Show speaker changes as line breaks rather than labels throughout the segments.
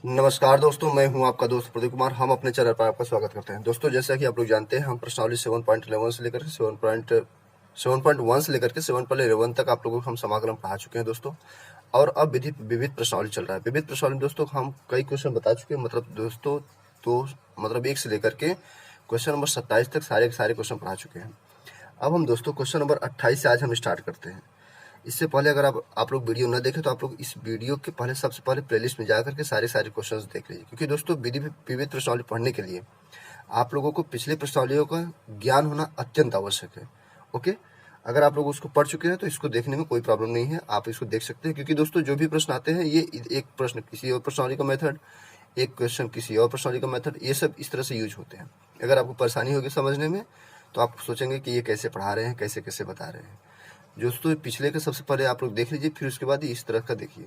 नमस्कार दोस्तों, मैं हूं आपका दोस्त प्रदीप कुमार। हम अपने चैनल पर आपका स्वागत करते हैं। दोस्तों, जैसा कि आप लोग जानते हैं, हम प्रश्नावली 7.11 से लेकर के 7.1 से लेकर के 7.11 तक आप लोगों को हम समाकलन पढ़ा चुके हैं दोस्तों। और अब विविध प्रश्नावली चल रहा है। विविध प्रश्नावली में दोस्तों हम कई क्वेश्चन बता चुके हैं, मतलब दोस्तों तो मतलब 1 से लेकर के क्वेश्चन नंबर 27 तक सारे क्वेश्चन पढ़ा चुके हैं। अब हम दोस्तों क्वेश्चन नंबर 28 से आज हम स्टार्ट करते हैं। इससे पहले अगर आप लोग वीडियो न देखें तो आप लोग इस वीडियो के पहले सबसे पहले प्लेलिस्ट में जाकर के सारे क्वेश्चंस देख लीजिए, क्योंकि दोस्तों विविध प्रश्नावली पढ़ने के लिए आप लोगों को पिछले प्रश्नावलियों का ज्ञान होना अत्यंत आवश्यक है। ओके, अगर आप लोग उसको पढ़ चुके हैं तो इसको देखने में कोई प्रॉब्लम नहीं है, आप इसको देख सकते हैं। क्योंकि दोस्तों जो भी प्रश्न आते हैं, ये एक प्रश्न किसी और प्रश्नावली का मेथड, एक क्वेश्चन किसी और प्रश्नावली का मेथड, ये सब इस तरह से यूज होते हैं। अगर आपको परेशानी होगी समझने में तो आप सोचेंगे कि ये कैसे पढ़ा रहे हैं, कैसे कैसे बता रहे हैं। दोस्तों पिछले का सबसे पहले आप लोग देख लीजिए, फिर उसके बाद इस तरह का देखिए,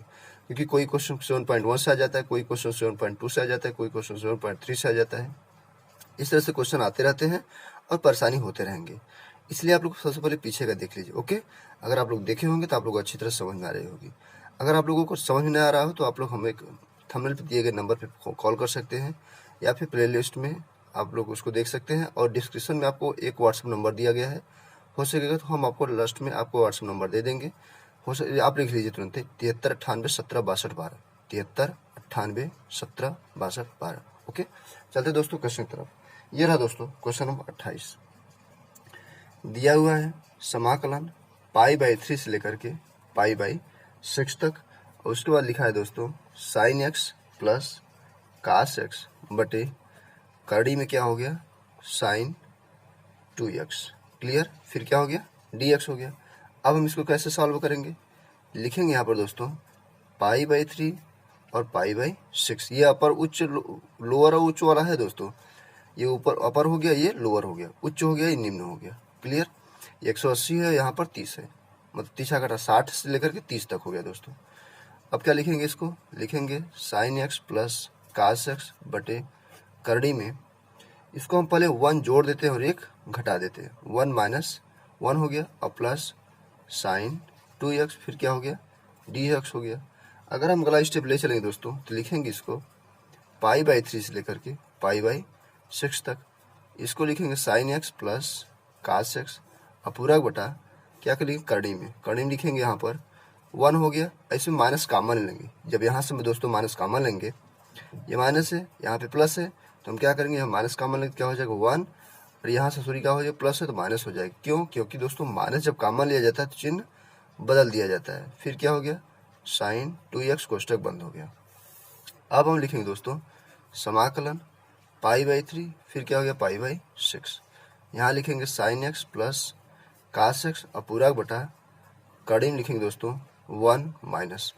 क्योंकि कोई क्वेश्चन 7.1 से आ जाता है, कोई क्वेश्चन 7.2 से आ जाता है, कोई क्वेश्चन 7.3 से आ जाता है। इस तरह से क्वेश्चन आते रहते हैं और परेशानी होते रहेंगे। इसलिए आप लोग सबसे पहले पीछे का देख लीजिए। ओके, अगर आप लोग देखे होंगे तो आप लोग अच्छी तरह समझ में आ रही होगी। अगर आप लोगों को समझ में नहीं आ रहा हो तो आप लोग हमें थंबनेल पर दिए गए नंबर पर कॉल कर सकते हैं, या फिर प्ले लिस्ट में आप लोग उसको देख सकते हैं। और डिस्क्रिप्शन में आपको एक व्हाट्सएप नंबर दिया गया है, हो सकेगा तो हम आपको लास्ट में आपको व्हाट्सएप नंबर दे देंगे। हो सके आप लिख लीजिए तुरंत 73981762 73981762। ओके, चलते दोस्तों क्वेश्चन की तरफ। ये रहा दोस्तों क्वेश्चन नंबर 28। दिया हुआ है समाकलन π/3 से लेकर के π/6 तक, और उसके बाद लिखा है दोस्तों sin x plus cos x बटे कड़ी में क्या हो गया sin 2x। क्लियर, फिर क्या हो गया dx हो गया। अब हम इसको कैसे सॉल्व करेंगे, लिखेंगे यहाँ पर दोस्तों π/3 और π/6। ये अपर उच्च लोअर और उच्च वाला है दोस्तों, ये ऊपर अपर हो गया, ये लोअर हो गया, उच्च हो गया, ये निम्न हो गया। क्लियर, 180 है, यहाँ पर 30 है, मतलब 30 घटा 60 से लेकर के 30 तक हो गया दोस्तों। अब क्या लिखेंगे, इसको लिखेंगे sin x plus cos x बटे करड़ी में, इसको हम पहले 1 जोड़ देते हैं और 1 घटा देते हैं, 1 माइनस 1 हो गया, और प्लस sin 2x, फिर क्या हो गया dx हो गया। अगर हम अगला स्टेप ले चलेंगे दोस्तों तो लिखेंगे इसको π/3 से लेकर के π/6 तक, इसको लिखेंगे sin x plus cos x अपूर्णांक बटा क्या करेंगे करड़ी में लिखेंगे यहाँ पर 1 हो गया। ऐसे माइनस कॉमन लेंगे, जब यहाँ से दोस्तों माइनस कॉमन लेंगे, ये माइनस है, यहाँ पे प्लस है, तो हम क्या करेंगे, हम माइनस कॉमन लेंगे, क्या हो जाएगा 1, और यहाँ से सॉरी क्या हो जाएगा प्लस है तो माइनस हो जाएगा। क्यों, क्योंकि दोस्तों माइनस जब कॉमन लिया जाता है तो चिन्ह बदल दिया जाता है। फिर क्या हो गया sin 2x, कोष्टक बंद हो गया। अब हम लिखेंगे दोस्तों समाकलन π/3, फिर क्या हो गया π/6, यहाँ लिखेंगे sin x plus cos x अपूर्णांक बटा कड़ी में लिखेंगे दोस्तों 1 माइनस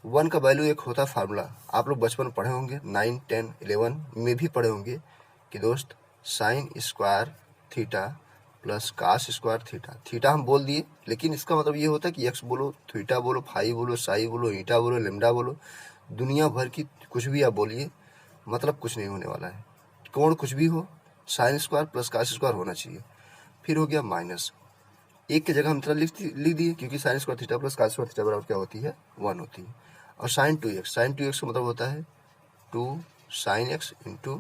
1 का वैल्यू एक होता है फार्मूला, आप लोग बचपन पढ़े होंगे, 9, 10, 11 में भी पढ़े होंगे कि दोस्त sine square theta plus cos square theta. Theta हम बोल दिए, लेकिन इसका मतलब ये होता है कि एक्स बोलो, थीटा बोलो, फाई बोलो, साई बोलो, ईटा बोलो, लेमडा बोलो, दुनिया भर की कुछ भी आप बोलिए, मतलब कुछ नहीं होने वाला है। कोण कुछ भी हो, sine square plus cos square होना चाहिए। फिर हो गया माइनस, एक की जगह हम तरह लिख दिए, क्योंकि sine square theta plus cos square theta बराबर क्या होती है 1 होती है। और साइन 2x का मतलब होता है 2 sine x into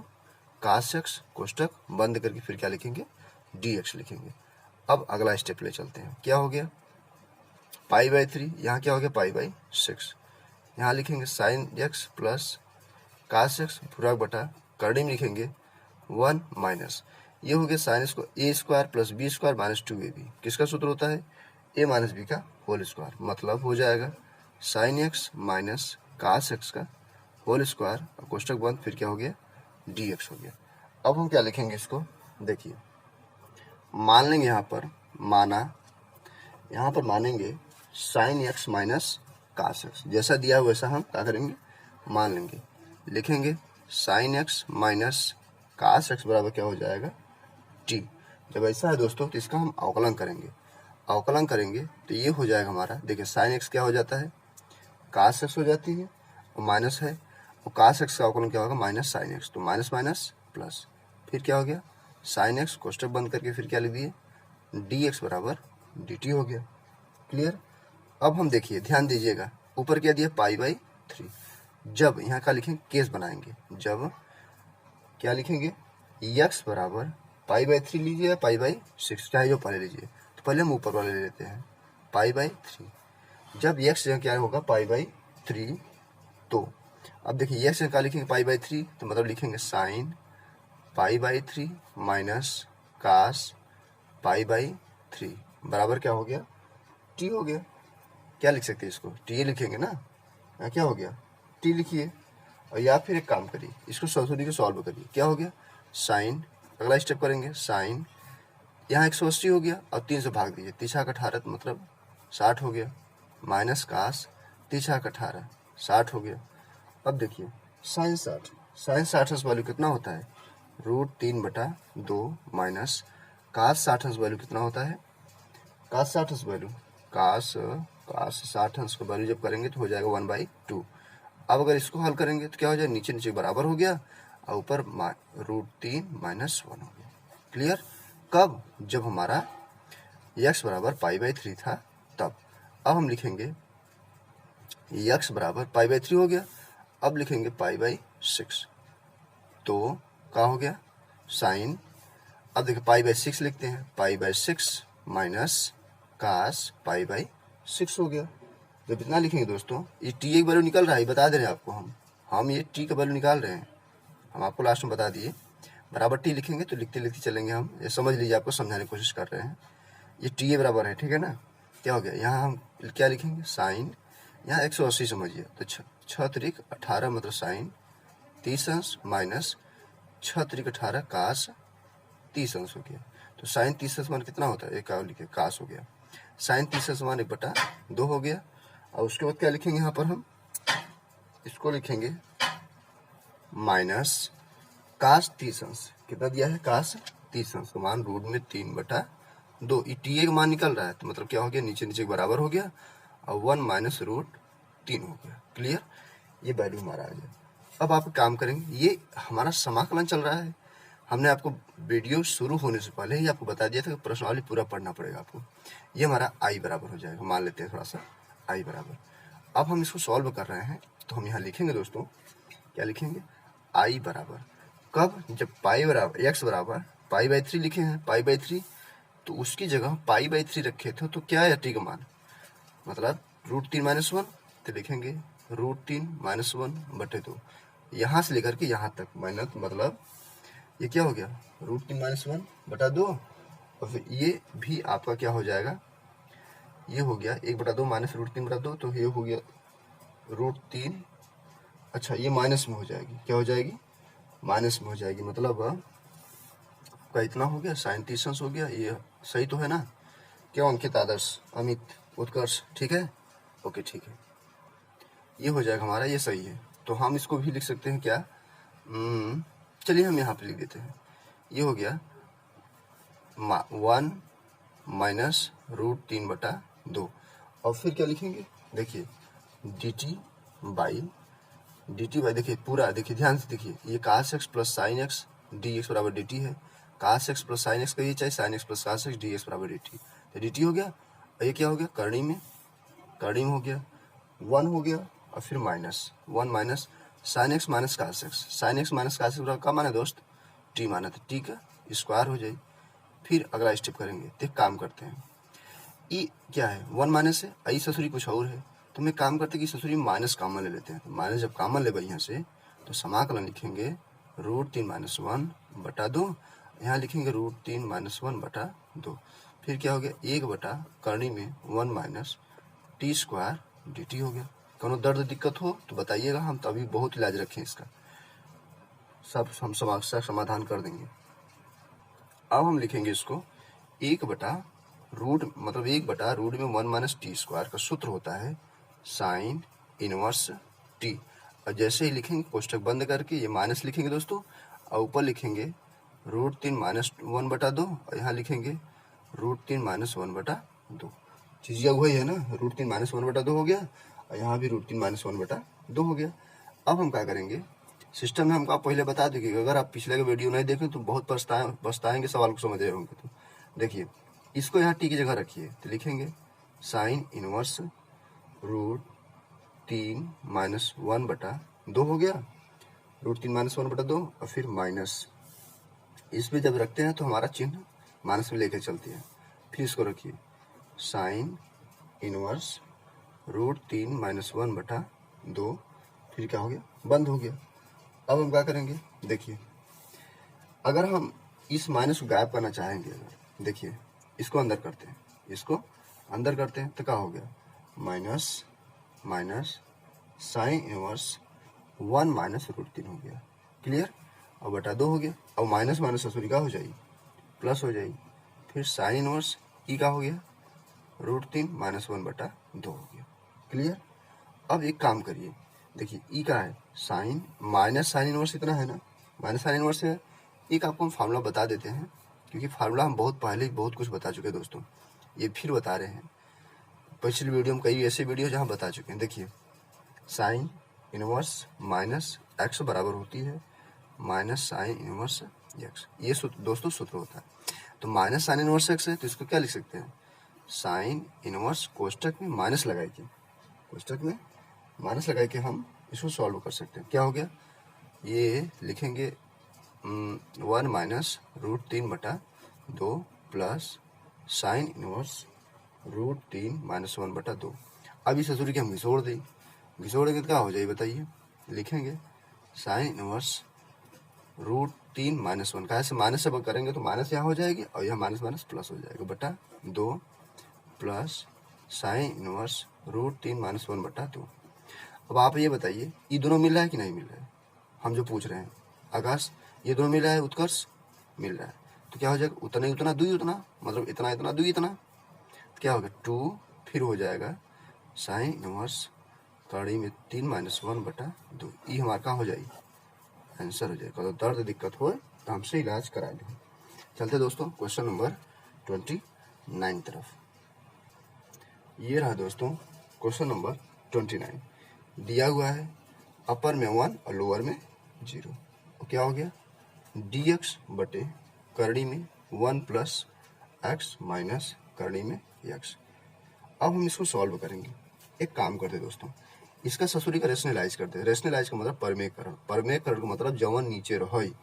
cos x, कोष्टक बंद करके फिर क्या लिखेंगे dx लिखेंगे। अब अगला स्टेप ले चलते हैं, क्या हो गया π/3, यहाँ क्या हो गया π/6, यहाँ लिखेंगे sine x plus cos x पूर्णांक बटा करड़ी में लिखेंगे 1 माइनस, ये हो गया साइन को a square plus B square minus 2ab। किसका सूत्र होता है a माइनस बी का होल स्क्वायर, मतलब हो जाएगा sine x minus cos x का होल स्क्वायर, कोष्टक बंद, फिर क्या हो गया dx हो गया। अब हम क्या लिखेंगे इसको, देखिए मान लेंगे यहाँ पर मानेंगे sine x minus cos x, जैसा दिया हुआ वैसा हम क्या करेंगे मान लेंगे, लिखेंगे sine x minus cos x बराबर क्या हो जाएगा t। जब ऐसा है दोस्तों तो इसका हम अवकलन करेंगे तो ये हो जाएगा हमारा, देखिए साइन एक्स क्या हो जाता है कास एक्स हो जाती है, और माइनस है, और कास एक्स का अवकलन क्या होगा माइनस साइन एक्स, तो माइनस माइनस प्लस, फिर क्या हो गया साइन एक्स, कोष्टक बंद करके फिर क्या लिख दिए dx बराबर dt हो गया। क्लियर। अब हम देखिए ध्यान दीजिएगा, ऊपर क्या दिया π/3, जब, यहाँ क्या लिखेंगे, केस बनाएंगे, जब क्या लिखेंगे, x बराबर पाई बाई 3 लीजिए या पाई बाई 6, चाहे जो पहले लीजिए। तो पहले हम ऊपर वाले ले लेते हैं, पाई बाई 3। जब x यहाँ क्या होगा, पाई बाई 3, तो अब देखिए x क्या लिखेंगे, पाई बाई 3, तो मतलब लिखेंगे sine pi by 3 minus cos pi by 3 बराबर क्या हो गया, t हो गया। क्या लिख सकते हैं इसको, t लिखेंगे ना, यहाँ क्या हो गया, t लिखिए। और या फिर एक काम करिए, इसको सरस्वती को सॉल्व करिए, क्या हो गया, साइन, अगला स्टेप करेंगे, साइन यहाँ 180 हो गया और 3 से भाग दीजिए, 3×18 मतलब 60 हो गया, माइनस कास 3×18 60 हो गया। अब देखिए साइन 60, साइन 60 वैल्यू कितना होता है, √3/2 माइनस कास 60 वैल्यू कितना होता है, कास 60 वैल्यू, कास 60 का वैल्यू जब करेंगे तो हो जाएगा 1/2। अब अगर इसको हल करेंगे तो क्या हो जाएगा, नीचे नीचे बराबर हो गया और ऊपर √3 - 1 हो गया। क्लियर। कब, जब हमारा x बराबर पाई बाई 3 था तब। अब हम लिखेंगे x बराबर पाई बाई 3 हो गया, अब लिखेंगे पाई बाई 6, तो क्या हो गया, साइन, अब देखिए पाई बाई 6 लिखते हैं, pi by 6 minus cos pi by 6 हो गया। जब इतना लिखेंगे दोस्तों, ये टी एक वैल्यू निकल रहा है, बता दे रहे हैं आपको, हम ये टी का वैल्यू निकाल रहे हैं, हम आपको लास्ट में बता दिए। बराबर टी लिखेंगे तो लिखते लिखते चलेंगे हम, ये समझ लीजिए, आपको समझाने की कोशिश कर रहे हैं। ये टी ए बराबर है, ठीक है ना। क्या हो गया, यहाँ हम क्या लिखेंगे, साइन, यहाँ 180 समझिए, तो 6×3=18 मतलब साइन 30 अंश माइनस 6×3=18 कास 30 अंश हो गया। तो साइन 30 अंश मान कितना होता है, एक लिखे कास हो गया, साइन 30 अंश मान 1/2 हो गया। और उसके बाद क्या लिखेंगे, यहाँ पर हम इसको लिखेंगे माइनस कास 30 अंश, कितना दिया है, कास 30 अंश का मान √3/2। ये टी ए का मान निकल रहा है, तो मतलब क्या हो गया, नीचे नीचे बराबर हो गया और 1 - √3 हो गया। क्लियर, ये वैल्यू हमारा आ गया। अब आप काम करेंगे, ये हमारा समाकलन चल रहा है, हमने आपको वीडियो शुरू होने से पहले ही आपको बता दिया था कि प्रश्नावली पूरा पढ़ना पड़ेगा आपको। ये हमारा आई बराबर हो जाएगा, मान लेते हैं थोड़ा सा आई बराबर। अब हम इसको सॉल्व कर रहे हैं, तो हम यहाँ लिखेंगे दोस्तों, क्या लिखेंगे, आई बराबर, कब, जब पाई बराबर x बराबर पाई बाई 3 लिखे हैं, पाई बाई 3, तो उसकी जगह पाई बाई 3 रखे थे, तो क्या है टी का मान, मतलब √3 - 1, तो लिखेंगे √3 - 1/2। यहाँ से लेकर के यहाँ तक मेहनत, मतलब ये क्या हो गया, √3 - 1/2, और फिर ये भी आपका क्या हो जाएगा, ये हो गया 1/2 माइनस √3/2, तो ये हो गया √3, अच्छा ये माइनस में हो जाएगी, क्या हो जाएगी, माइनस में हो जाएगी, मतलब का इतना हो गया, साइन 30 अंश हो गया। ये सही तो है ना, क्यों अंकित, आदर्श, अमित, उत्कर्ष, ठीक है, ओके ठीक है, ये हो जाएगा हमारा, ये सही है। तो हम इसको भी लिख सकते हैं क्या, चलिए हम यहाँ पे लिख देते हैं, ये हो गया 1 माइनस √3/2, और फिर क्या लिखेंगे, देखिए dt बाई देखिए पूरा, देखिए ध्यान से देखिए, ये cos x plus sine x dx बराबर dt है, cos x plus sine x कहिए चाहे sine x plus cos x dx बराबर dt, तो dt हो गया, और ये क्या हो गया, करनी में हो गया 1 हो गया, और फिर -1 minus sign x minus cos x, sign x minus cos x बराबर का माना दोस्त, t माना, तो t का स्क्वायर हो जाए। फिर अगला स्टेप करेंगे, तो काम करते हैं, ई क्या है, 1 माइनस है, आई ससुरी कुछ और है, तो हम एक काम करते हैं कि ससुरी माइनस कॉमन ले लेते हैं, तो माइनस जब कॉमन ले यहाँ से, तो समाकलन लिखेंगे √3 - 1/2, यहाँ लिखेंगे √3 - 1/2, फिर क्या हो गया, 1/करनी में 1 माइनस t² dt हो गया। कोनो दर्द दिक्कत हो तो बताइएगा, हम तो अभी बहुत इलाज रखें इसका, सब हम समस्या समाधान कर देंगे। अब हम लिखेंगे इसको 1/रूट में 1 माइनस t² का सूत्र होता है साइन इनवर्स t, और जैसे ही लिखेंगे कोष्टक बंद करके ये माइनस लिखेंगे दोस्तों, और ऊपर लिखेंगे √3 - 1/2, और यहाँ लिखेंगे √3 - 1/2, चीज़ वही है ना, √3 - 1/2 हो गया, और यहाँ भी √3 - 1/2 हो गया। अब हम क्या करेंगे, सिस्टम में हमको आप पहले बता देंगे, अगर आप पिछले का वीडियो नहीं देखें तो बहुत पछताएंगे सवाल को समझ रहे होंगे। तो देखिए इसको यहाँ टी की जगह रखिए, तो लिखेंगे साइन इनवर्स √3 - 1/2 2 हो गया, √3 - 1/2 और फिर माइनस। इसमें जब रखते हैं तो हमारा चिन्ह माइनस में लेकर चलते हैं। फिर इसको रखिए साइन इनवर्स √3 - 1/2, फिर क्या हो गया, बंद हो गया। अब हम क्या करेंगे, देखिए अगर हम इस माइनस को गायब करना चाहेंगे, अगर देखिए इसको अंदर करते हैं, इसको अंदर करते हैं तो क्या हो गया, माइनस माइनस साइन इनवर्स 1 - √3 हो गया। क्लियर। अब बटा 2 हो गया। अब माइनस माइनस ससुरी क्या हो जाएगी, प्लस हो जाएगी। फिर साइन इनवर्स ई का हो गया, √3 - 1/2 हो गया। क्लियर। अब एक काम करिए, देखिए ई का है साइन माइनस साइन इनवर्स इतना है ना, माइनस साइन इनवर्स है। एक आपको हम फार्मूला बता देते हैं, क्योंकि फार्मूला हम बहुत पहले ही बहुत कुछ बता चुके हैं दोस्तों, ये फिर बता रहे हैं। पिछली वीडियो में कई ऐसे वीडियो जहाँ बता चुके हैं। देखिए साइन इनवर्स माइनस एक्स बराबर होती है माइनस साइन इनवर्स एक्स, ये सूत्र दोस्तों सूत्र होता है। तो माइनस साइन इनवर्स एक्स है तो इसको क्या लिख सकते हैं, साइन इनवर्स कोष्टक में माइनस लगाए के, कोष्टक में माइनस लगाए के हम इसको सॉल्व कर सकते हैं। क्या हो गया, ये लिखेंगे 1 - √3/2 प्लस साइन इनवर्स √3 - 1/2। अब इस सूत्र की हम घिसोड़ेंगे तो क्या हो जाएगी बताइए, लिखेंगे साइन इनवर्स √3 - 1, कैसे माइनस से करेंगे तो माइनस यहाँ हो जाएगी और यहाँ माइनस माइनस प्लस हो जाएगा, बटा 2 प्लस साइन इनवर्स √3 - 1/2। अब आप ये बताइए ये दोनों मिल रहा है कि नहीं मिल रहा है, हम जो पूछ रहे हैं आकाश, ये दोनों मिल रहा है, उत्कर्ष मिल रहा है, तो क्या हो जाएगा, उतना ही उतना दुई उतना, मतलब इतना इतना दुई इतना, तो क्या होगा 2, फिर हो जाएगा साइन इनवर्स कड़ी में 3 - 1/2, ये हमारा कहाँ हो जाएगी, आंसर हो जाएगा। तो दर्द दिक्कत हो तो हमसे इलाज करा लें। चलते दोस्तों क्वेश्चन नंबर 29 तरफ। ये रहा दोस्तों क्वेश्चन नंबर 29। दिया हुआ है अपर में 1 और लोअर में 0। तो क्या हो गया, dx बटे करड़ी में 1 + x माइनस करड़ी में x। अब हम इसको सॉल्व करेंगे। एक काम करते दोस्तों, इसका ससुरी का रेशनलाइज करते हैं। रेशनलाइज का मतलब परमेयकरण, परमेयकरण का मतलब जवन नीचे रही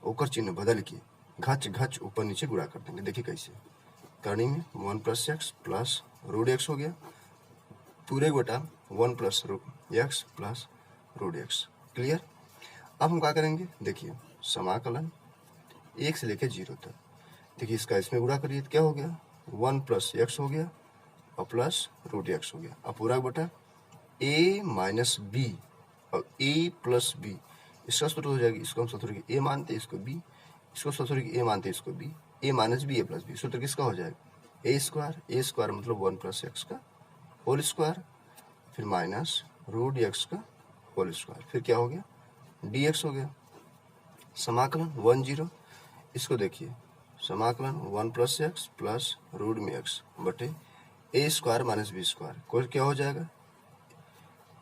ओकर चिन्ह बदल के घच घच ऊपर नीचे गुणा कर देंगे। देखिए कैसे, करणी में 1 + x प्लस √x हो गया, पूरे बटा 1 + x प्लस √x। क्लियर। अब हम क्या करेंगे, देखिए समाकलन 1 से लेकर 0 तक। देखिए इसका इसमें गुणा करिए तो क्या हो गया, 1 + x हो गया और प्लस √x हो गया। अब पूरा बटा a - b और a + b, इसका सूत्र हो जाएगी, इसको हम सूत्र की a मानते हैं, इसको b, इसको सूत्र की a मानते हैं, इसको b, a - b a + b। सूत्र किसका हो जाएगा, a स्क्वायर मतलब 1 + x का होल स्क्वायर, फिर माइनस √x का होल स्क्वायर, फिर क्या हो गया dx हो गया। समाकलन 1 0, इसको देखिए समाकलन 1 + x प्लस √x बटे a स्क्वायर - b स्क्वायर, को क्या हो जाएगा,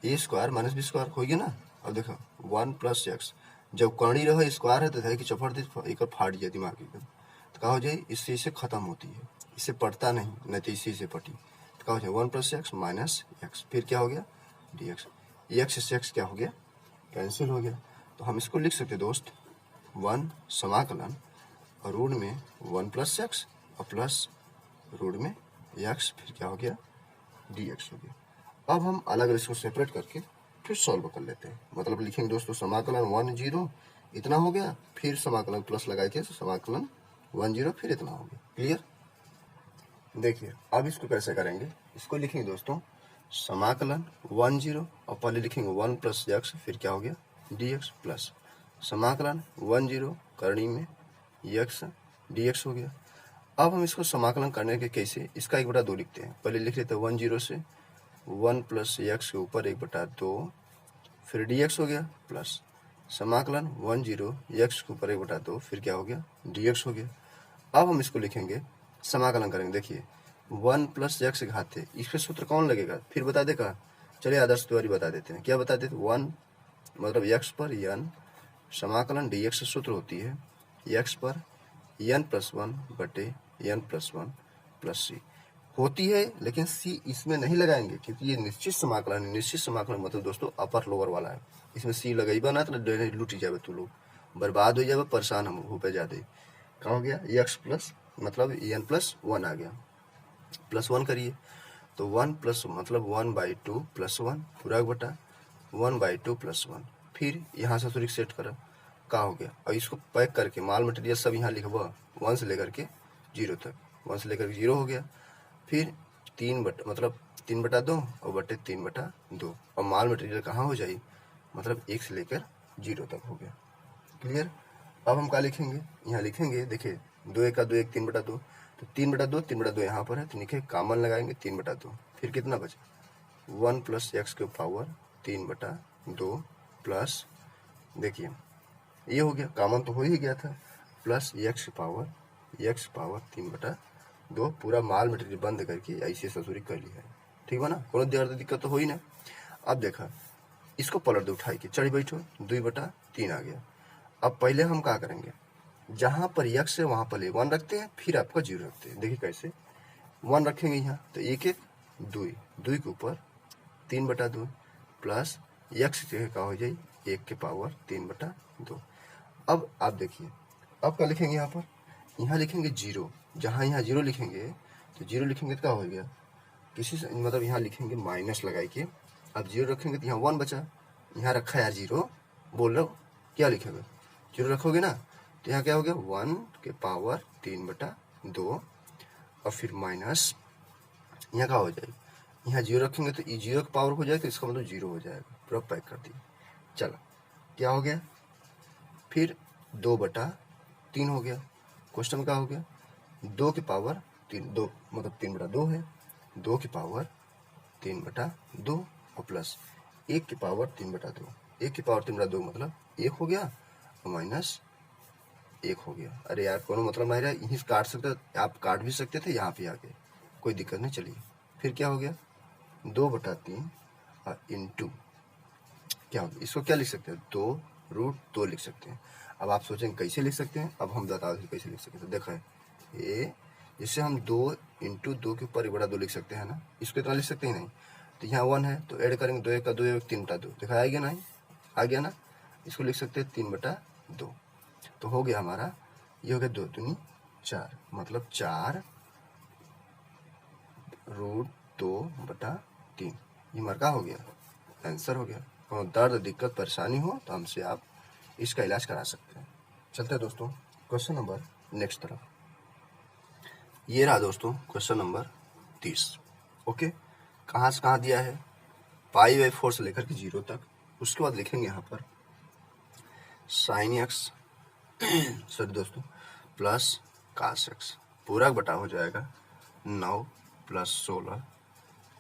a स्क्वायर - b स्क्वायर हो गया ना। अब देखो 1 + x, जब करणी रहे स्क्वायर है तो है कि चपड़ दे एक फाट जाए दिमाग एकदम, तो क्या हो जाए, इससे इसे खत्म होती है, इससे पढ़ता नहीं तो इसी से पटी, तो क्या हो जाए 1 + x माइनस x, फिर क्या हो गया dx, x से x क्या हो गया, कैंसिल हो गया। तो हम इसको लिख सकते दोस्त 1 समाकलन और रूट में 1 + x और प्लस रूट में x, फिर क्या हो गया dx हो गया। अब हम अलग अलग इसको सेपरेट करके फिर सॉल्व कर लेते हैं। मतलब लिखेंगे दोस्तों समाकलन 1 0 इतना हो गया, फिर समाकलन प्लस लगा के समाकलन 1 0 फिर इतना हो गया। क्लियर। देखिए अब इसको कैसे करेंगे, इसको लिखेंगे दोस्तों समाकलन 1 0 और पहले लिखेंगे 1 + x, फिर क्या हो गया dx प्लस समाकलन 1 0 करणी में x dx हो गया। अब हम इसको समाकलन करने के कैसे, इसका 1/2 लिखते हैं। पहले लिख लेते हैं 1 0 से 1 + x के ऊपर 1/2, फिर dx हो गया प्लस समाकलन 1 0 x के ऊपर 1/2, फिर क्या हो गया dx हो गया। अब हम इसको लिखेंगे समाकलन करेंगे। देखिए 1 + x घात है, इस पे सूत्र कौन लगेगा फिर बता देगा, चलिए आदर्श द्वारी बता देते हैं। क्या बता देते, 1 मतलब x पर n समाकलन dx से सूत्र होती है x पर n + 1 बटे n + 1 + c। होती है, लेकिन सी इसमें नहीं लगाएंगे क्योंकि ये निश्चित समाकलन है। निश्चित समाकलन मतलब दोस्तों अपर लोअर वाला है। इसमें सी लगेगा ना तो लुट जाए, तू लोग बर्बाद हो जाए, परेशान हम हो पे ज्यादा। कहाँ हो गया एक्स प्लस मतलब एन प्लस वन आ गया, प्लस वन करिए तो वन प्लस मतलब 1/2 प्लस वन पूरा बटा 1/2 प्लस वन। फिर यहाँ से सूर्य सेट करा का हो गया, और इसको पैक करके माल मटेरियल सब यहाँ लिखवा 1 से लेकर के 0 तक, 1 से लेकर के 0 हो गया। फिर 3 बटा मतलब 3/2 और बटे 3/2, और माल मटेरियल कहाँ हो जाए मतलब 1 से लेकर 0 तक हो गया। क्लियर। अब हम क्या लिखेंगे, यहाँ लिखेंगे देखिए 2 1 का 2 1 3/2, तो 3/2 यहाँ पर है तो लिखे कॉमन लगाएंगे 3/2। फिर कितना बचा 1 प्लस एक्स के पावर 3/2 प्लस देखिए ये हो गया, कॉमन तो हो ही गया था, प्लस एक्स पावर 3/2 पूरा माल मटेरियल बंद करके ऐसे ससुरी कर लिया है। ठीक है ना, कोनो दिक्कत तो हो ही ना। अब देखा इसको पलट दो उठाई के चढ़ी बैठो 2/3 आ गया। अब पहले हम क्या करेंगे, जहां पर एक्स है वहां पर 1 रखते हैं, फिर आपका 0 रखते हैं। देखिए कैसे 1 रखेंगे यहाँ तो 1 1 2 2 के ऊपर 3/2 प्लस एक्स का हो जाए 1 के पावर 3/2। अब आप देखिए अब क्या लिखेंगे, यहाँ पर यहाँ लिखेंगे 0, जहाँ यहाँ 0 लिखेंगे तो 0 लिखेंगे तो क्या हो गया किसी से मतलब यहाँ लिखेंगे माइनस लगाई के। अब 0 रखेंगे तो यहाँ 1 बचा, यहाँ रखा यार 0, बोल रहा क्या लिखेगा 0 रखोगे ना तो यहाँ क्या हो गया 1 के पावर 3/2, और फिर माइनस यहाँ क्या हो जाएगा, यहाँ 0 रखेंगे तो 0 का पावर हो जाएगा तो इसका मतलब 0 हो जाएगा, पूरा पैक कर दिए। चलो क्या हो गया, फिर 2/3 हो गया। क्वेश्चन क्या हो गया 2 के पावर 3 2 मतलब 3/2 है, 2 के पावर 3/2 और प्लस 1 के पावर 3/2, 1 के पावर 3/2 मतलब 1 हो गया और माइनस 1 हो गया। अरे यार कोनो मतलब नहीं रहा, यहीं से काट सकते, आप काट भी सकते थे यहाँ पे आके, कोई दिक्कत नहीं। चलिए फिर क्या हो गया 2/3 और इंटू क्या हो गया, इसको क्या लिख सकते हैं 2√2 लिख सकते हैं। अब आप सोचेंगे कैसे लिख सकते हैं, अब हम बता दें कैसे लिख सकते हैं। तो देखो ये जिससे हम 2 इंटू 2 के ऊपर 1/2 लिख सकते हैं ना, इसको इतना लिख सकते हैं नहीं, तो यहाँ 1 है तो ऐड करेंगे 2 1 का 2 1 3/2, देखा आ गया ना, आ गया ना, इसको लिख सकते हैं 3/2। तो हो गया हमारा ये हो गया 2 दूनी 4 मतलब 4√2/3, ये हमारा हो गया आंसर हो गया। और दर्द दिक्कत परेशानी हो तो हमसे आप इसका इलाज करा सकते हैं। चलते हैं दोस्तों क्वेश्चन नंबर नेक्स्ट तरफ। ये रहा दोस्तों क्वेश्चन नंबर 30। ओके, कहाँ से कहाँ दिया है π/4 से लेकर के 0 तक। उसके बाद लिखेंगे यहाँ पर sin x सॉरी दोस्तों प्लस cos x पूरा बटा हो जाएगा 9 + 16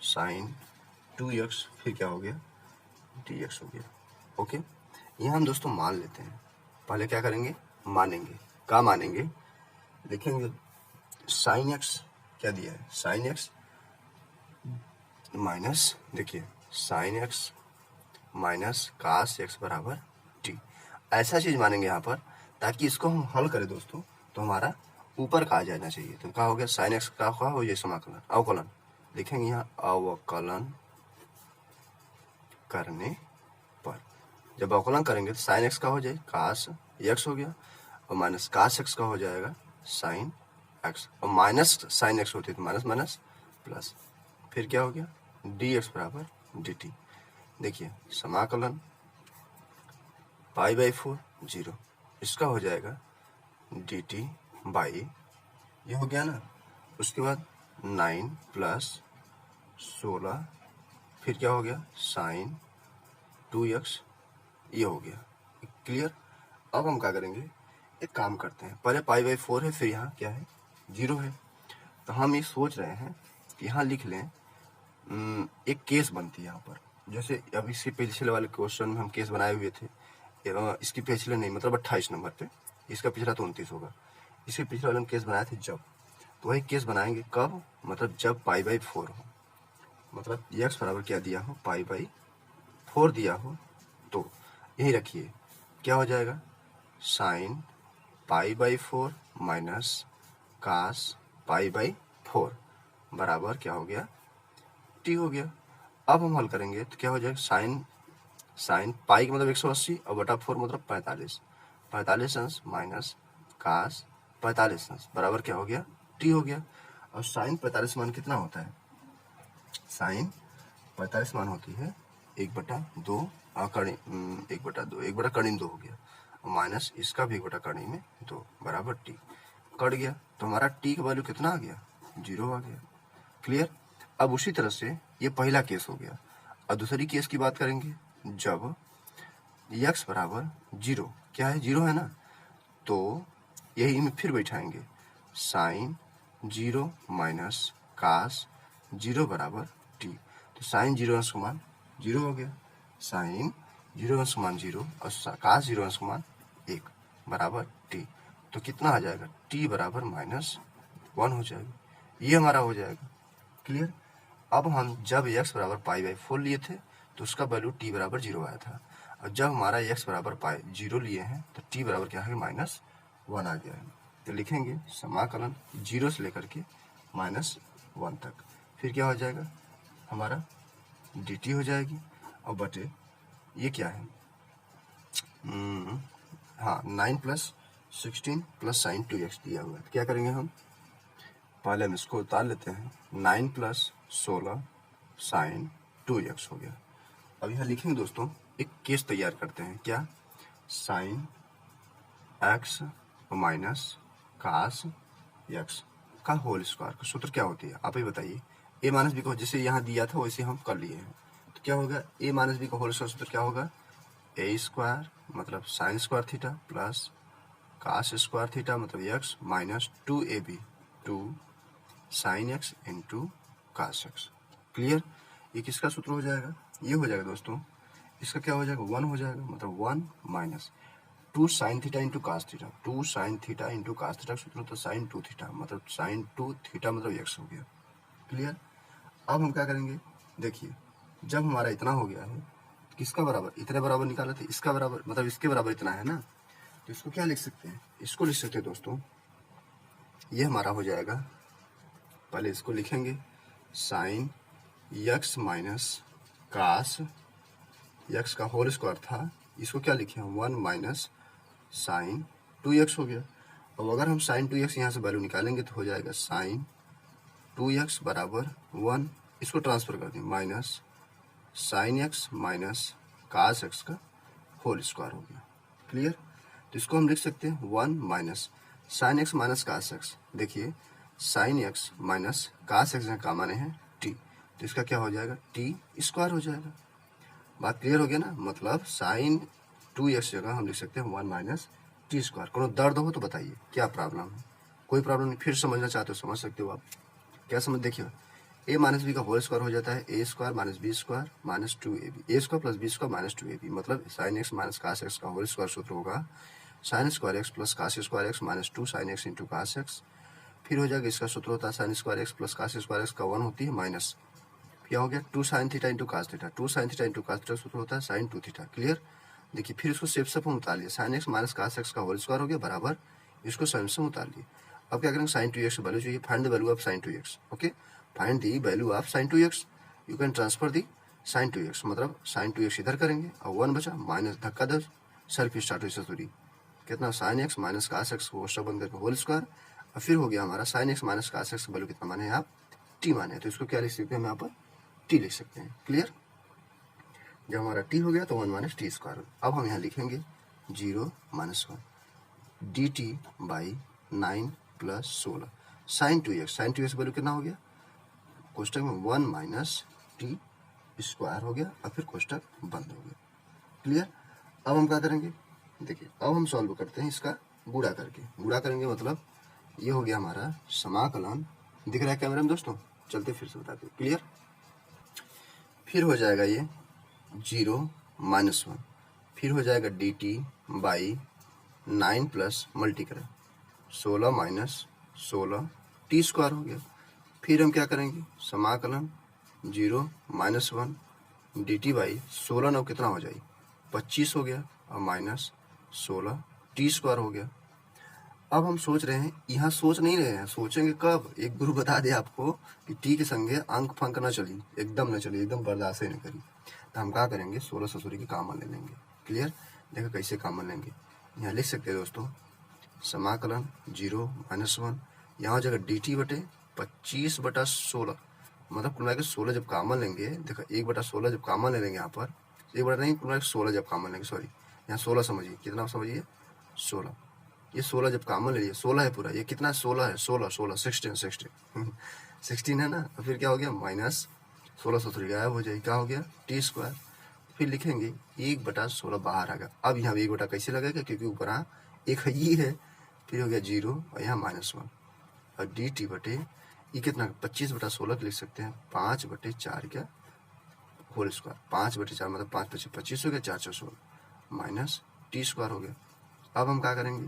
sin 2x, फिर क्या हो गया dx हो गया। ओके, यहाँ हम दोस्तों मान लेते हैं। पहले क्या करेंगे मानेंगे, क्या मानेंगे, लिखेंगे sin x क्या दिया है sin x माइनस देखिए sin x minus cos x बराबर t, ऐसा चीज मानेंगे यहाँ पर ताकि इसको हम हल करें दोस्तों तो हमारा ऊपर का आ जाना चाहिए। तो क्या हो गया sin x का हो ये समाकलन अवकलन लिखेंगे यहाँ अवकलन करने पर, जब अवकलन करेंगे तो sin x का हो जाए cos x हो गया और माइनस cos x का हो जाएगा sin x, और माइनस sin x होती है तो माइनस माइनस प्लस, फिर क्या हो गया dx बराबर dt। देखिए समाकलन π/4 0, इसका हो जाएगा dt बाई ये हो गया ना, उसके बाद 9 + 16 फिर क्या हो गया sin 2x ये हो गया। क्लियर। अब हम क्या करेंगे एक काम करते हैं, पहले π/4 है फिर यहाँ क्या है 0 है, तो हम ये सोच रहे हैं कि यहाँ लिख लें एक केस बनती है यहाँ पर, जैसे अब इसके पिछले वाले क्वेश्चन में हम केस बनाए हुए थे, इसकी पिछले नहीं मतलब 28 नंबर पे, इसका पिछला तो 29 होगा, इसके पिछले वाले में केस बनाए थे जब, तो वही केस बनाएंगे कब मतलब जब π/4 हो, मतलब x बराबर क्या दिया हो π/4 दिया हो, तो यही रखिए क्या हो जाएगा sin π/4 माइनस cos π/4 बराबर क्या हो गया, टी हो गया। अब हम हल करेंगे तो क्या हो जाएगा, साइन पाई का मतलब 180 और बटा 4 मतलब 45, 45 अंश माइनस कास 45 अंश बराबर क्या हो गया, टी हो गया। और साइन 45 मान कितना होता है, साइन 45 मान होती है 1/2 1 बटा कड़ी में 2 हो गया, माइनस इसका भी 1 बटा कड़ी में 2 बराबर टी। कट गया तो हमारा टी का वैल्यू कितना आ गया, 0 आ गया। क्लियर। अब उसी तरह से ये पहला केस हो गया। और दूसरी केस की बात करेंगे, जब x बराबर 0, क्या है 0 है ना, तो यही में फिर बैठाएंगे साइन 0 माइनस कास 0 बराबर टी। तो साइन 0 अंश का मान 0 हो गया, साइन 0 अंश का मान 0 और कास 0 अंश का मान 1 बराबर टी। तो कितना आ जाएगा, t बराबर -1 हो जाएगा। ये हमारा हो जाएगा। क्लियर। अब हम जब x बराबर π/4 लिए थे तो उसका वैल्यू t बराबर 0 आया था, और जब हमारा x बराबर π0 लिए हैं तो t बराबर क्या है, -1 आ गया है। तो लिखेंगे समाकलन 0 से लेकर के -1 तक, फिर क्या हो जाएगा हमारा dt हो जाएगी, और बटे ये क्या है, हाँ 9 + 16 + sin 2x दिया हुआ है। तो क्या करेंगे हम, पहले हम इसको उतार लेते हैं, 9 + 16 sin 2x हो गया। अब यहाँ लिखेंगे दोस्तों, एक केस तैयार करते हैं, क्या, sin x minus cos x का होल स्क्वायर का सूत्र क्या होती है, आप ही बताइए। a माइनस बी को जैसे यहाँ दिया था वैसे हम कर लिए हैं, तो क्या होगा, a माइनस बी का होल स्क्वायर सूत्र क्या होगा, a स्क्वायर मतलब sine square theta plus cos square theta मतलब x minus 2ab 2 sine x into cos x। Clear. ये किसका सूत्र हो जाएगा, ये हो जाएगा दोस्तों, इसका क्या हो जाएगा, 1 हो जाएगा, मतलब 1 minus 2 sine theta into cos theta, 2 sine theta into cos theta सूत्र तो साइन 2 थीटा मतलब साइन 2 थीटा मतलब x हो गया। क्लियर। अब हम क्या करेंगे, देखिए जब हमारा इतना हो गया है, किसका बराबर, इतने बराबर निकाला था, इसका बराबर मतलब इसके बराबर इतना है ना, तो इसको क्या लिख सकते हैं, इसको लिख सकते हैं दोस्तों, ये हमारा हो जाएगा, पहले इसको लिखेंगे sine x minus cos x का होल स्क्वायर था, इसको क्या लिखे हम 1 माइनस साइन 2x हो गया। अब अगर हम साइन 2x यहाँ से वैल्यू निकालेंगे तो हो जाएगा साइन 2x बराबर 1, इसको ट्रांसफर कर दें, minus sine x minus cos x का होल स्क्वायर हो गया। क्लियर। तो इसको हम लिख सकते हैं 1 minus sine x minus cos x। देखिए sine x minus cos x का माने हैं t, तो इसका क्या हो जाएगा, t स्क्वायर हो जाएगा। बात क्लियर हो गया ना, मतलब साइन 2x जगह हम लिख सकते हैं 1 माइनस टी स्क्वायर। कोनो दर्द हो तो बताइए, क्या प्रॉब्लम है, कोई प्रॉब्लम नहीं, फिर समझना चाहते हो समझ सकते हो आप। क्या समझ, देखिए a माइनस बी का होल स्क्वायर हो जाता है a square minus B square minus 2ab, a square plus B square minus 2ab, मतलब sine x minus cos x का होल स्क्वायर सूत्र होगा sine square x plus cos square x minus 2 sine x into cos x। फिर हो जाएगा इसका सूत्र होता है sine square x plus cos square x का 1 होती है माइनस, क्या हो गया 2 sine theta into cos theta, 2 sine theta into cos theta सूत्र होता है साइन 2 थीटा। क्लियर। देखिए फिर इसको सेप हम उतार लिए, sine x minus cos x का होल स्क्वायर हो गया बराबर, इसको साइन से उतार लिए। अब क्या करेंगे, साइन 2x वैल्यू चाहिए, find the value of sine 2x। Okay, find the value of sine 2x, you can transfer the sine 2x, मतलब साइन 2x इधर करेंगे और 1 बचा माइनस धक्का दर सेल्फ स्टार्ट हुई ससुरी, कितना sine x minus cos x को कोष्टक बंद करके होल स्क्वायर, और फिर हो गया हमारा sine x minus cos x का वैल्यू कितना माने आप t माने, तो इसको क्या लिख सकते हैं, हम यहाँ पर t लिख सकते हैं। क्लियर। जब हमारा t हो गया तो 1 माइनस टी स्क्वायर। अब हम यहाँ लिखेंगे 0 minus 1 dt by 9 plus 16 sine 2x value कितना हो गया, कोष्टक में 1 माइनस टी स्क्वायर हो गया और फिर कोष्टक बंद हो गया। क्लियर। अब हम क्या करेंगे, देखिए अब हम सॉल्व करते हैं इसका गुणा करके, गुणा करेंगे मतलब ये हो गया हमारा समाकलन, दिख रहा है कैमरे में दोस्तों, चलते फिर से बताते हैं। क्लियर। फिर हो जाएगा ये 0 माइनस 1, फिर हो जाएगा dt बाई 9 प्लस मल्टी करें 16 माइनस 16 टी स्क्वायर हो गया। फिर हम क्या करेंगे, समाकलन 0 माइनस 1 dt बाई 16 9 कितना हो जाएगी 25 हो गया और माइनस 16 टी स्क्वायर हो गया। अब हम सोच रहे हैं, यहाँ सोच नहीं रहे हैं, सोचेंगे कब, एक गुरु बता दे आपको कि टी के संगे अंक फंक न चली, एकदम न चली, एकदम बर्दाश्त ही नहीं करी, तो हम क्या करेंगे, 16 ससुरी की कॉमन ले लेंगे। क्लियर? देखो कैसे कॉमन लेंगे, यहाँ लिख सकते हैं दोस्तों, समाकलन 0 - 1, यहाँ जगह डी टी बटे 25/16, मतलब कुल मिला के 16 जब कॉमन लेंगे, देखो 1/16 जब कॉमन ले लेंगे यहाँ पर, 1 नहीं, कुल मिला के 16 जब कॉमन लेंगे, सॉरी यहाँ 16 समझिए, कितना समझिए 16, ये 16 जब कॉमन ले लिए, 16 है पूरा, ये कितना 16 है, 16 16 16 है ना, तो फिर क्या हो गया, माइनस 16 से थोड़ी गायब हो जाएगी, क्या हो गया, टी स्क्वायर, फिर लिखेंगे 1/16 बाहर आ गया। अब यहाँ 1 कैसे लगेगा, क्योंकि ऊपर एक ही है, फिर हो गया 0 और यहाँ -1, और डी टी बटे ये कितना 25/16 लिख सकते हैं, 5/4 क्या होल स्क्वायर, 5/4 मतलब 5 × 25 हो गया, 4 × 16 माइनस टी स्क्वायर हो गया। अब हम क्या करेंगे,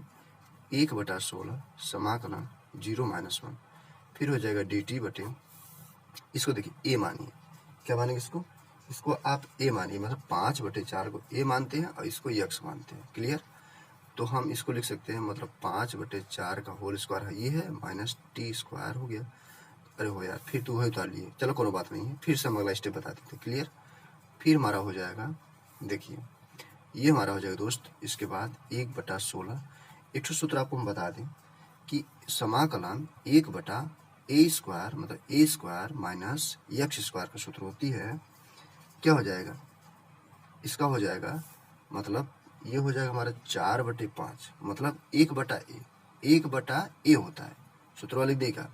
1/16 समाकलन 0 - 1, फिर हो जाएगा डी टी बटे, इसको देखिए ए मानिए, क्या मानेंगे इसको आप ए मानिए, मतलब 5/4 को ए मानते हैं और इसको यक्स मानते हैं। क्लियर? तो हम इसको लिख सकते हैं, मतलब 5/4 का होल स्क्वायर है ये है, माइनस टी स्क्वायर हो गया। अरे हो यार, फिर तो वही उतार लिए, चलो कोई बात नहीं है, फिर से हम अगला स्टेप बता देते हैं। क्लियर? फिर हमारा हो जाएगा, देखिए ये हमारा हो जाएगा दोस्त, इसके बाद 1/16, एक ठो सूत्र आपको हम बता दें कि समाकलन 1/a² मतलब a² माइनस x² का सूत्र होती है, क्या हो जाएगा, इसका हो जाएगा, मतलब ये हो जाएगा हमारा 4/5, मतलब 1/a, 1/a होता है, सूत्र वाले देगा,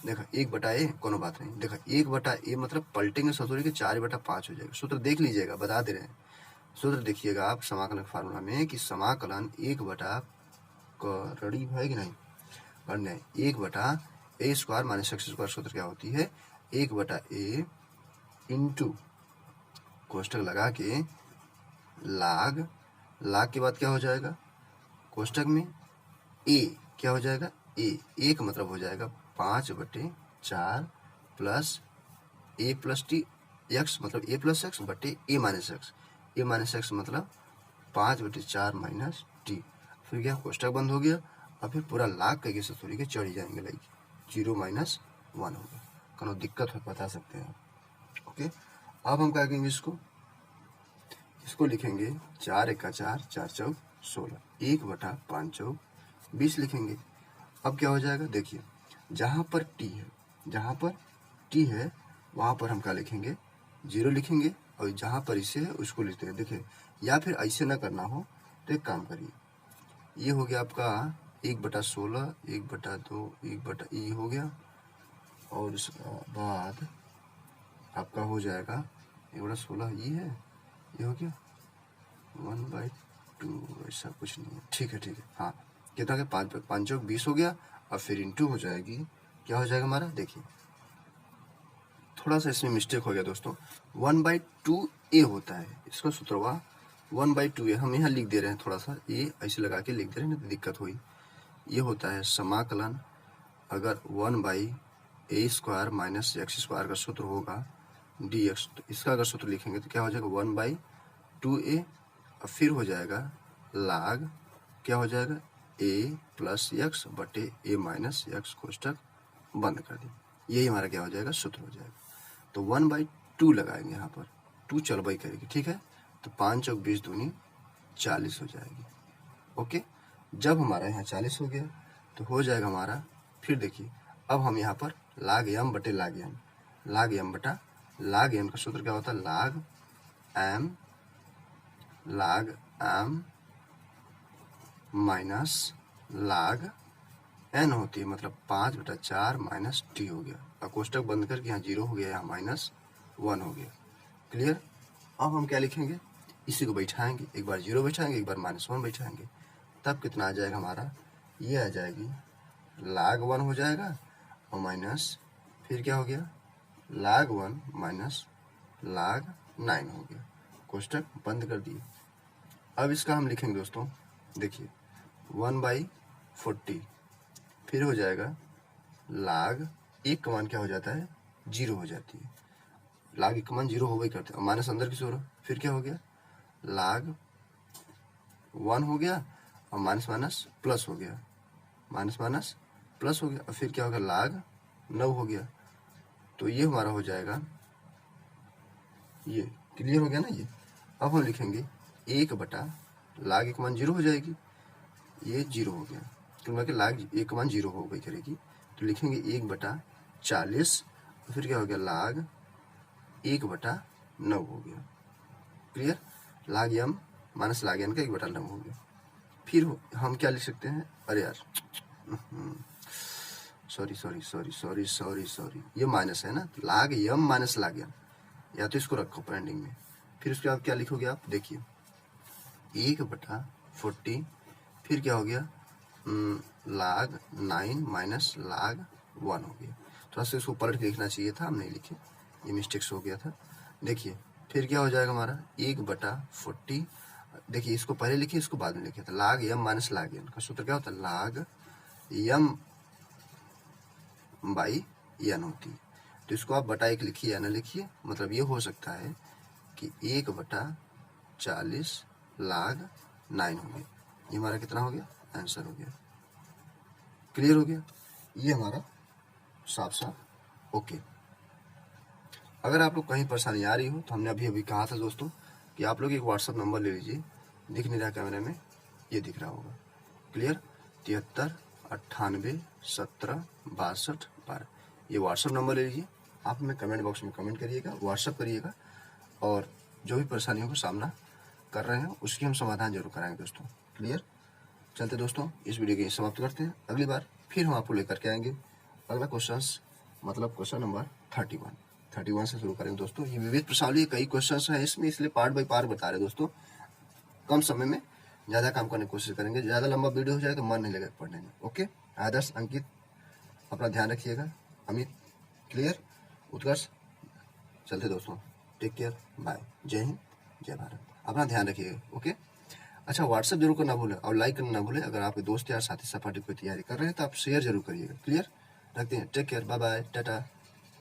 देखा 1/a, कोनो बात नहीं, देखा 1/a मतलब पलटेंगे ससुरी के 4/5 हो जाएगा। सूत्र देख लीजिएगा, बता दे रहे हैं, सूत्र देखिएगा आप समाकलन फार्मूला में कि समाकलन 1/, रड़ी है कि नहीं, नहीं 1/a² माइनस x² सूत्र क्या होती है, 1/a इंटू कोष्टक लगा के लाग के बाद क्या हो जाएगा, कोष्टक में a क्या हो जाएगा, a का मतलब हो जाएगा 5/4 plus a plus T x, मतलब a प्लस x बटे a माइनस x मतलब 5/4 माइनस टी, फिर क्या कोष्टक बंद हो गया, और फिर पूरा लाग करके ससुरी के चढ़ जाएंगे, लाइक 0 - 1 हो गया, कोनो दिक्कत हो बता सकते हैं आप। ओके, अब हम क्या करेंगे, इसको लिखेंगे 4 × 4 = 4 × 4 = 16, 1/5 × 20 लिखेंगे। अब क्या हो जाएगा, देखिए जहाँ पर t है वहाँ पर हम क्या लिखेंगे, 0 लिखेंगे, और जहाँ पर इसे है उसको लिखते हैं। देखिए, या फिर ऐसे ना करना हो तो एक काम करिए, ये हो गया आपका 1/16, 1/2, 1/e हो गया, और उसके बाद आपका हो जाएगा 1/16 ये है, ये हो गया 1/2, ऐसा कुछ नहीं है, ठीक है, हाँ कितना के 5 × 5 = 20 हो गया, और फिर इंटू हो जाएगी, क्या हो जाएगा हमारा, देखिए थोड़ा सा इसमें मिस्टेक हो गया दोस्तों, 1/2a होता है, इसका सूत्र हुआ 1/2a, हम यहाँ लिख दे रहे हैं, थोड़ा सा ए ऐसे लगा के लिख दे रहे हैं, तो दिक्कत हुई, ये होता है समाकलन, अगर 1/a² माइनस x² का सूत्र होगा dx, तो इसका अगर सूत्र लिखेंगे तो क्या हो जाएगा 1/2a, और फिर हो जाएगा लाग, क्या हो जाएगा a प्लस x बटे a माइनस x, कोष्टक बंद कर दी, यही हमारा क्या हो जाएगा, सूत्र हो जाएगा। तो 1/2 लगाएंगे यहाँ पर, 2 चलबाई करेगी, ठीक है, तो 5 × 20 दूनी 40 हो जाएगी। ओके, जब हमारा यहाँ 40 हो गया तो हो जाएगा हमारा, फिर देखिए अब हम यहाँ पर लाग m बटे लाग m का सूत्र क्या होता है, लाग m माइनस लाग n होती है, मतलब 5/4 माइनस टी हो गया, और कोष्टक बंद करके यहाँ 0 हो गया, यहाँ -1 हो गया। क्लियर? अब हम क्या लिखेंगे, इसी को बैठाएंगे, एक बार 0 बैठाएंगे, एक बार -1 बैठाएंगे, तब कितना आ जाएगा हमारा, ये आ जाएगी लाग 1 हो जाएगा, और माइनस फिर क्या हो गया, लाग 1 माइनस लाग 9 हो गया, कोष्टक बंद कर दिए। अब इसका हम लिखेंगे दोस्तों, देखिए 1/40, फिर हो जाएगा लाग, एक का मान क्या हो जाता है, 0 हो जाती है, लाग एक का मान 0 हो गई करते हैं, माइनस अंदर की ओर, फिर क्या हो गया, लाग 1 हो गया, और माइनस प्लस हो गया, माइनस माइनस प्लस हो गया, और फिर क्या होगा, log 9 हो गया। तो ये हमारा हो जाएगा, ये क्लियर हो गया ना ये। अब हम लिखेंगे 1 log 1 मान 0 हो जाएगी, ये 0 हो गया क्योंकि log 1 मान 0 हो गई करेगी। तो लिखेंगे 1/40, फिर क्या हो गया, log 1/9 हो गया। Clear, log m minus log n का 1/9 हो गया। फिर हम क्या लिख सकते हैं, अरे यार सॉरी, ये माइनस है ना, log m minus log n, या तो इसको रखो पेंडिंग में। फिर उसके बाद क्या लिखोगे आप, देखिए 1/40, फिर क्या हो गया, log 9 माइनस log 1 हो गया। थोड़ा सा इसको पलट के लिखना चाहिए था, हम नहीं लिखे, ये मिस्टेक्स हो गया था। देखिए फिर क्या हो जाएगा हमारा 1/40, देखिए इसको पहले लिखिए, इसको बाद में लिखिए। तो log m minus log n का सूत्र क्या होता है, log m बाई n होती है। तो इसको आप बटा 1 लिखिए या ना लिखिए, मतलब ये हो सकता है कि 1/40 log 9 हो गया। ये हमारा कितना हो गया, आंसर हो गया। क्लियर हो गया, ये हमारा साफ साफ ओके। अगर आप लोग कहीं परेशानी आ रही हो तो हमने अभी कहा था दोस्तों कि आप लोग एक व्हाट्सअप नंबर ले लीजिए, दिख नहीं रहा कैमरे में, ये दिख रहा होगा। क्लियर, 73 98 17 62 12, ये व्हाट्सअप नंबर ले लीजिए। आप हमें कमेंट बॉक्स में कमेंट करिएगा, व्हाट्सअप करिएगा, और जो भी परेशानियों का सामना कर रहे हैं उसकी हम समाधान जरूर कराएंगे दोस्तों। क्लियर, चलते दोस्तों इस वीडियो को समाप्त करते हैं। अगली बार फिर हम आपको लेकर के आएंगे अगला क्वेश्चन, मतलब क्वेश्चन नंबर 31 से शुरू करेंगे दोस्तों। ये विविध प्रश्नावली कई क्वेश्चन हैं इसमें, इसलिए पार्ट बाय पार्ट बता रहे दोस्तों। कम समय में ज़्यादा काम करने की कोशिश करेंगे, ज़्यादा लंबा वीडियो हो जाए तो मन नहीं लगेगा पढ़ने में। ओके, आदर्श, अंकित अपना ध्यान रखिएगा, अमित, क्लियर, उत्कर्ष, चलते दोस्तों, टेक केयर, बाय, जय हिंद, जय भारत, अपना ध्यान रखिएगा। ओके, अच्छा व्हाट्सएप जरूर करना भूलें और लाइक करना ना भूलें। अगर आपके दोस्त या साथी सपाटी की तैयारी कर रहे हैं तो आप शेयर जरूर करिएगा। क्लियर, रखते हैं, take care, bye bye, Tata.